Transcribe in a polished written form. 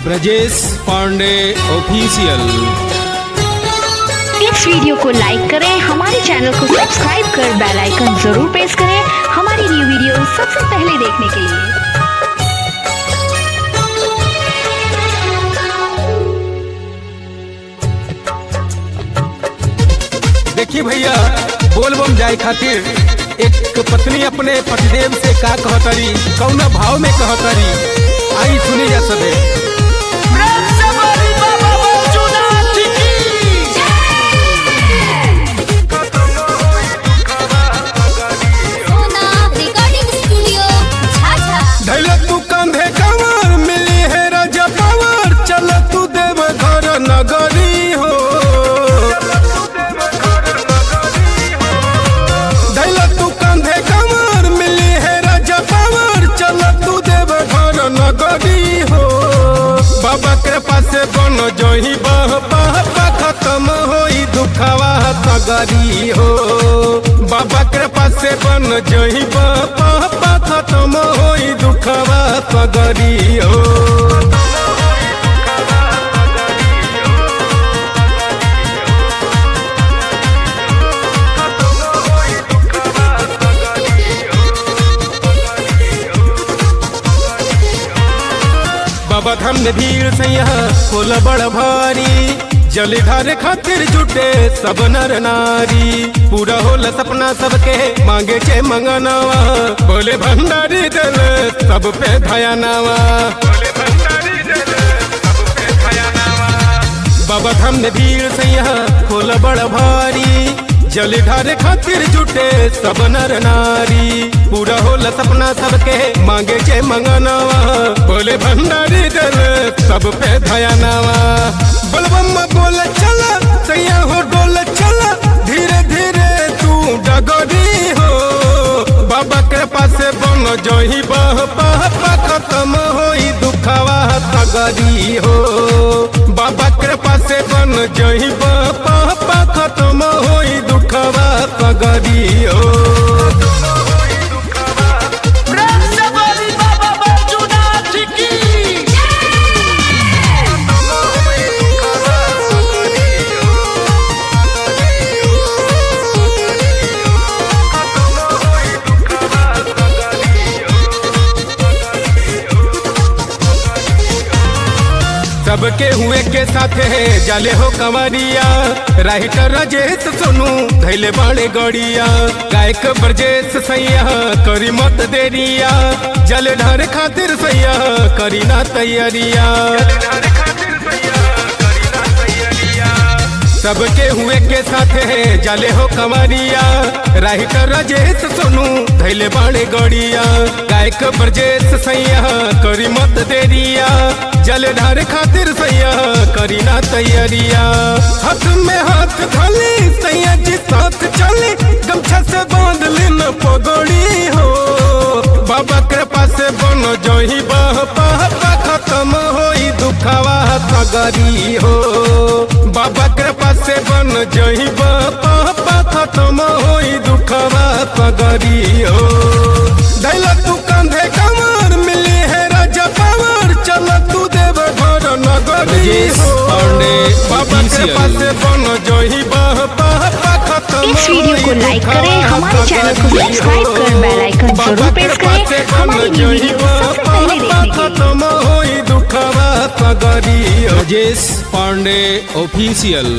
Brajesh Pandey official. इस video को लाइक करें, हमारे चैनल को सब्सक्राइब कर बेल आइकन जरूर प्रेस करें हमारी न्यू वीडियो सबसे पहले देखने के लिए। देखिए भैया, बोलबम जाए खातिर एक पत्नी अपने पतिदेव से का कहतरी, कौना भाव में कहतरी, आई सुनी जा सबे। तू कंधे कमर मिली है राजा पावर, चल तू देव घर नगरी हो। तू कंधे कमर मिली है राजा पावर, चल तू देव घर नगरी हो। बाबा के पास बन जोही बह खत्म होई दुखवा सगरी हो। बाबा के पास बन जोही बह खत्म होई दुखवा सगरी हो। बाबा धाम में भीड़ सैया होला बड़ भारी, जलधार खातिर जुटे सब नर नारी। पूरा होला सपना सबके मांगे के मंगनवा, बोले भंडारी दल सब पे धयानावा। बाबा धाम में भीड़ सैया होला बड़ भारी, जलधार खातिर जुटे सब नर नारी। पूरा होला सपना सबके मांगे के मंगनवा, बोले भंडारी दल सब पे धयानावा। बलबम बोल चला सैया हो डोल चला, धीरे धीरे तू डगरी हो। बाबा के पास बन जोही बह खत्म होई दुखवा सगरी हो। बाबा के पास बन जोही बह खत्म होई दुखवा सगरी हो। सबके हुए के साथ है जाले हो कंवरिया, राइटर राजेश सोनू धैले बाड़े गड़िया। गायक ब्रजेश सैया करी मत देरिया, जल ढार खातिर सैया करी ना तैयारिया। सबके हुए के साथ है जाले हो कंवरिया, राइटर राजेश सोनू धैले बाड़े गड़िया। गायक ब्रजेश सैया करी मत देरिया, जल ढार खातिर सैया करी ना तैयारिया। हाथ में हाथ धली सैया जी साथ चले, गमछा से बांध लेना पगड़ी हो। बाबा के पास बन जोही बह खत्म होई दुखवा सगरी हो। बाबा के पास बन जोही बह खत्म होई दुखवा सगरी हो। धैला तू कंधे कमर मिली है राजा पावर, चल तू देव घर नगरी हो। बाबा के पास बन जोही बह खत्म। इस वीडियो को लाइक करें, हमारे चैनल को सब्सक्राइब कर बेल आइकन जरूर प्रेस करें हमारी न्यू वीडियो सबसे पहले देखने के लिए। खत्म होई दुखवा सगरी हो। ब्रजेश पांडे ऑफिशियल।